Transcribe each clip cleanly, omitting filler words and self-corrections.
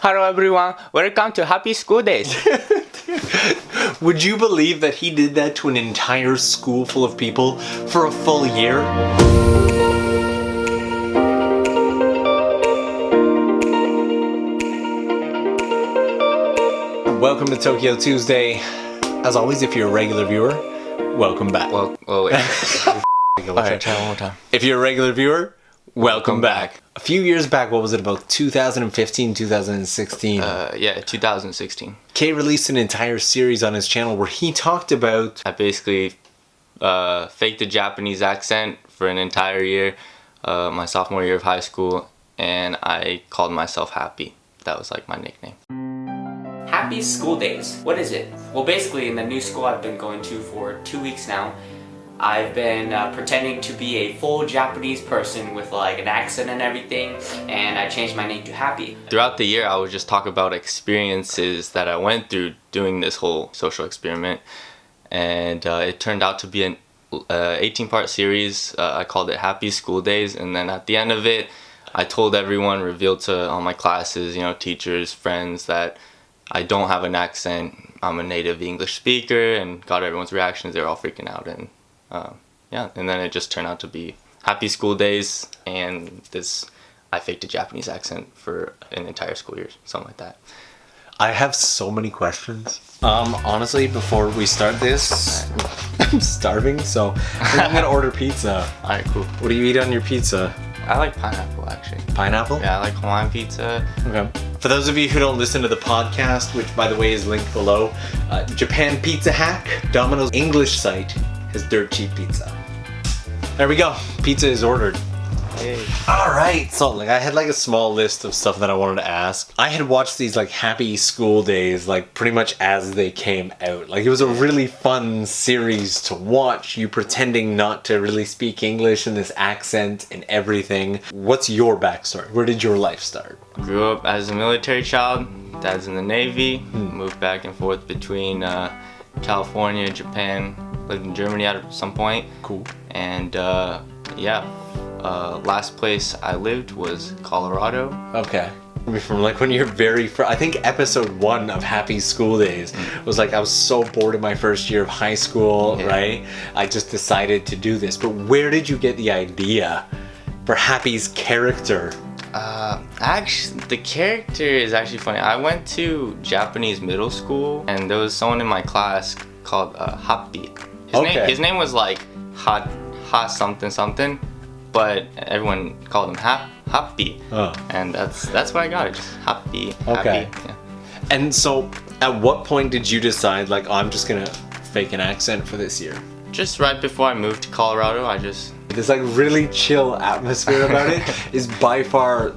Hello everyone, welcome to Happy School Days. Would you believe that he did that to an entire school full of people for a full year? Welcome to Tokyo Tuesday. As always, if you're a regular viewer, welcome back. Well, oh wait. Alright, try one more time. If you're a regular viewer, welcome back. A few years back, what was it, about 2015, 2016? Yeah, 2016. Kei released an entire series on his channel where he talked about... I basically faked a Japanese accent for an entire year, my sophomore year of high school, and I called myself Happy. That was like my nickname. Happy School Days. What is it? Well, basically in the new school I've been going to for 2 weeks now, I've been pretending to be a full Japanese person with like an accent and everything, and I changed my name to Happy. Throughout the year I would just talk about experiences that I went through doing this whole social experiment, and it turned out to be an 18-part series. I called it Happy School Days, and then at the end of it I told everyone, revealed to all my classes, teachers, friends, that I don't have an accent. I'm a native English speaker, and got everyone's reactions. They were all freaking out, and yeah, and then it just turned out to be Happy School Days, and I faked a Japanese accent for an entire school year, something like that. I have so many questions. Honestly, before we start this, I'm starving, so I'm gonna order pizza. Alright, cool. What do you eat on your pizza? I like pineapple, actually. Pineapple? Yeah, I like Hawaiian pizza. Okay. For those of you who don't listen to the podcast, which by the way is linked below, Japan Pizza Hack, Domino's English site, has dirt cheap pizza. There we go. Pizza is ordered. Hey. Alright, so I had a small list of stuff that I wanted to ask. I had watched these Happy School Days pretty much as they came out. It was a really fun series to watch, you pretending not to really speak English and this accent and everything. What's your backstory? Where did your life start? Grew up as a military child. Dad's in the Navy. Moved back and forth between California, Japan. Lived in Germany at some point. Cool. And yeah. Last place I lived was Colorado. Okay. From when you're I think episode 1 of Happy School Days was I was so bored in my first year of high school, right? I just decided to do this. But where did you get the idea for Happy's character? Actually, the character is actually funny. I went to Japanese middle school, and there was someone in my class called Happy. His name was Ha something something, but everyone called him Happy, and that's where I got it, just Happy. Okay. Happy, yeah. And so, at what point did you decide, I'm just gonna fake an accent for this year? Just right before I moved to Colorado, I just... This really chill atmosphere about it is by far,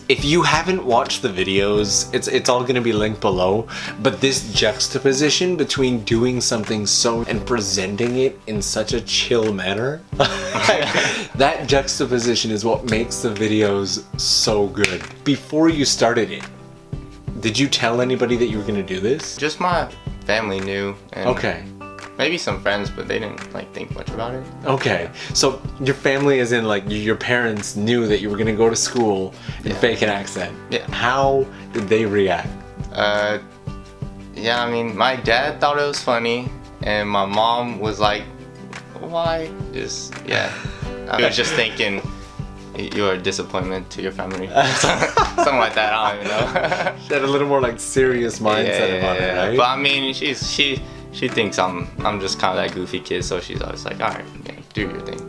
if you haven't watched the videos, it's all gonna be linked below, but this juxtaposition between doing something and presenting it in such a chill manner, that juxtaposition is what makes the videos so good. Before you started it, did you tell anybody that you were gonna do this? Just my family knew, and okay. Maybe some friends, but they didn't think much about it. Okay, so your family, as in your parents, knew that you were gonna go to school and fake an accent. Yeah. How did they react? Yeah, I mean, my dad thought it was funny, and my mom was like, "Why?" He was just thinking you're a disappointment to your family, something like that. I don't even know. She had a little more serious mindset about it, right? But I mean, she thinks I'm just kind of that goofy kid, so she's always like, alright, do your thing.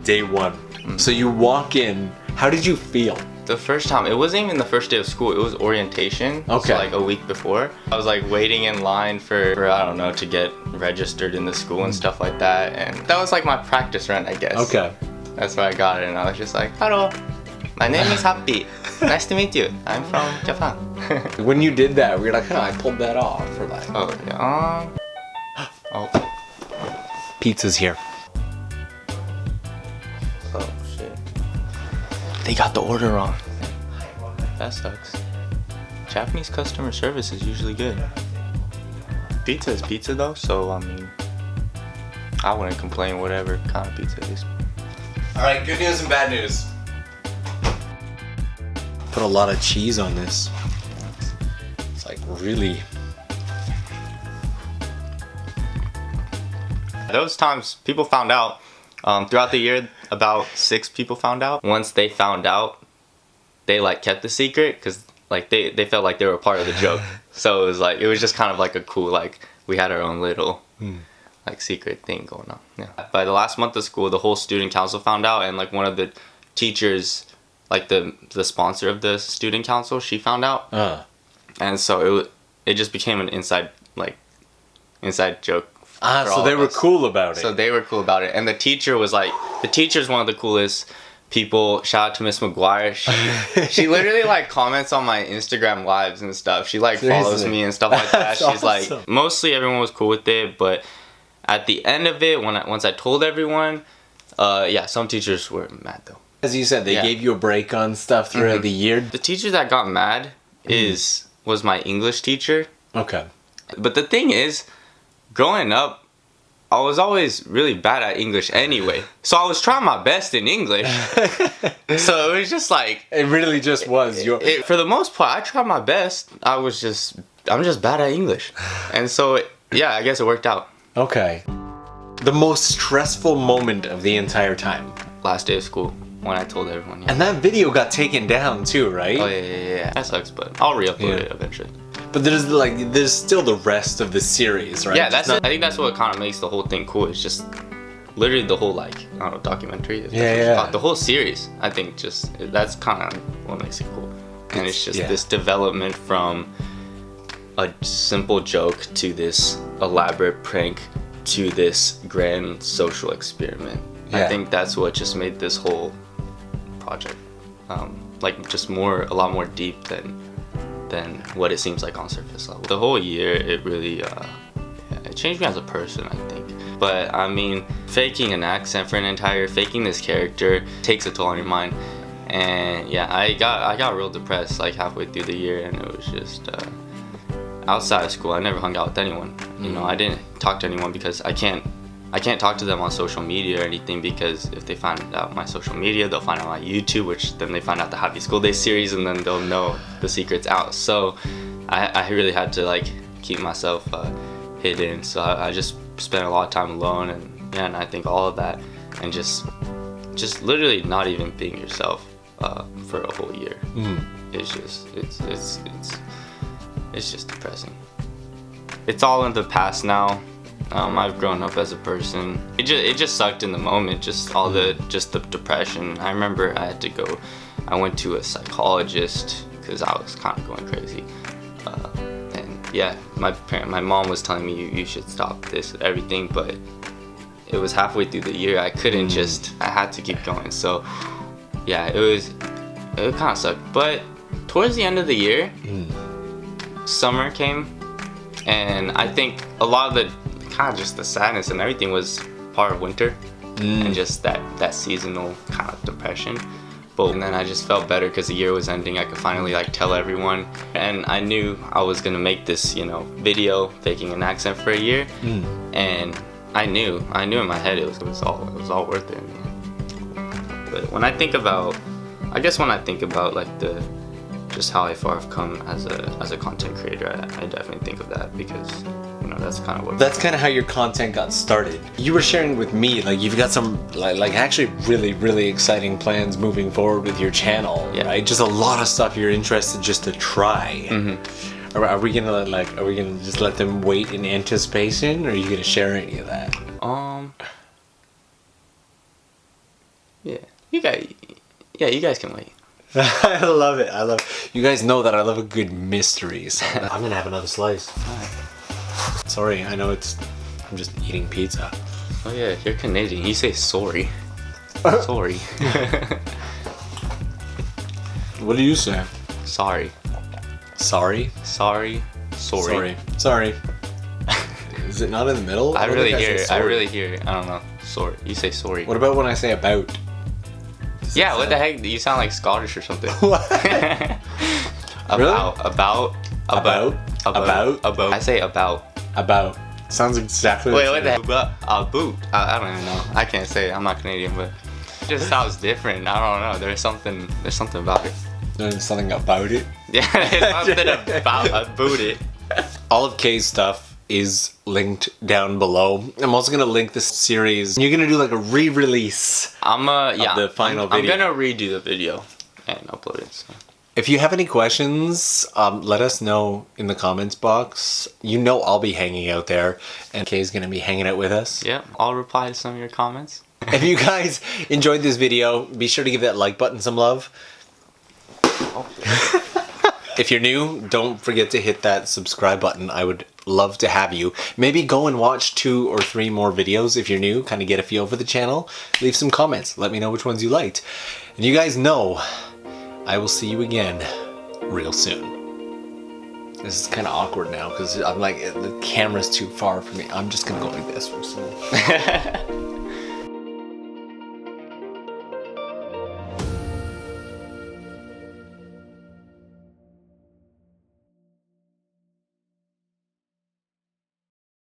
Day 1. So you walk in, how did you feel? The first time, it wasn't even the first day of school, it was orientation. Okay. So a week before. I was waiting in line for I don't know, to get registered in the school and stuff like that, and that was my practice run, I guess. Okay. That's where I got it, and I was just hello, my name is Happy. Nice to meet you. I'm from Japan. When you did that, we were I pulled that off for Oh, yeah. Oh. Pizza's here. Oh, shit. They got the order wrong. That sucks. Japanese customer service is usually good. Pizza is pizza though, so I mean, I wouldn't complain whatever kind of pizza it is. Alright, good news and bad news. Put a lot of cheese on this. It's like really. Those times people found out. Throughout the year, about 6 people found out. Once they found out, they like kept the secret because like they felt like they were a part of the joke. So it was just kind of like a cool, like, we had our own little like secret thing going on. Yeah. By the last month of school, the whole student council found out, and like one of the teachers, like the sponsor of the student council, she found out. And so it just became an inside joke. So they were cool about it. So they were cool about it. And the teacher was like, the teacher's one of the coolest people. Shout out to Miss McGuire. She literally like comments on my Instagram lives and stuff. She like follows me and stuff like that. She's awesome. Like, mostly everyone was cool with it, but at the end of it, once I told everyone, yeah, some teachers were mad though. As you said, they gave you a break on stuff throughout the year. The teacher that got mad was my English teacher. Okay. But the thing is, growing up, I was always really bad at English anyway. So I was trying my best in English. So it was just like... It really just was. For the most part, I tried my best. I'm just bad at English. And so, yeah, I guess it worked out. Okay. The most stressful moment of the entire time? Last day of school, when I told everyone. Yeah. And that video got taken down too, right? Oh, yeah. That sucks, but I'll re-upload it eventually. But there's still the rest of the series, right? Yeah, I think that's what kind of makes the whole thing cool. It's just literally the whole, like, I don't know, documentary. The whole series, I think, that's kind of what makes it cool. And it's just this development from a simple joke to this elaborate prank to this grand social experiment. I think that's what just made this whole project like just a lot more deep than what it seems like on surface level. The whole year, it really it changed me as a person, I think. But I mean, faking an accent for an entire, faking this character takes a toll on your mind. And yeah, I got real depressed like halfway through the year, and it was just outside of school, I never hung out with anyone. You know, I didn't talk to anyone because I can't talk to them on social media or anything, because if they find out my social media, they'll find out my YouTube, which then they find out the Happy School Day series, and then they'll know the secret's out. So I really had to like keep myself hidden. So I just spent a lot of time alone, and I think all of that, and just literally not even being yourself for a whole year. It's just depressing. It's all in the past now. I've grown up as a person. It just sucked in the moment, just all the depression. I remember I went to a psychologist because I was kind of going crazy. And yeah, my mom was telling me you should stop this and everything, but it was halfway through the year. I couldn't I had to keep going. So yeah, it kind of sucked. But towards the end of the year, summer came, and I think a lot of the kind of just the sadness and everything was part of winter, and just that seasonal kind of depression. And then I just felt better because the year was ending. I could finally like tell everyone, and I knew I was gonna make this, video faking an accent for a year, and I knew in my head it was all worth it. But when I think about like just how far I've come as a content creator, I definitely think of that, because that's kind of how your content got started. You were sharing with me like you've got some like actually really, really exciting plans moving forward with your channel, right? Just a lot of stuff you're interested just to try. Are we gonna just let them wait in anticipation, or are you gonna share any of that? You guys can wait. I love it. You guys know that I love a good mystery, so I'm gonna have another slice. Sorry, I know I'm just eating pizza. Oh yeah, you're Canadian. You say sorry. Sorry. What do you say? Sorry. Sorry? Sorry. Sorry. Sorry. Is it not in the middle? I really hear it. I don't know. Sorry. You say sorry. What about when I say about? Yeah, what the heck? You sound like Scottish or something. What? About. I say about. About. Sounds exactly Wait, what the heck? About. I don't even know. I can't say it. I'm not Canadian, but it just sounds different. I don't know. There's something about it. There's something about it. Yeah, there's something about it. All of Kei's stuff is linked down below. I'm also gonna link this series. You're gonna do like a re-release. The final I'm video. gonna redo the video and upload it. So. If you have any questions, let us know in the comments box. You know I'll be hanging out there, and Kei's gonna be hanging out with us. Yeah, I'll reply to some of your comments. If you guys enjoyed this video, be sure to give that like button some love. If you're new, don't forget to hit that subscribe button. I would love to have you. Maybe go and watch 2 or 3 more videos if you're new, kind of get a feel for the channel. Leave some comments. Let me know which ones you liked. And you guys know, I will see you again real soon. This is kind of awkward now because I'm like, the camera's too far from me. I'm just going to go like this for a second.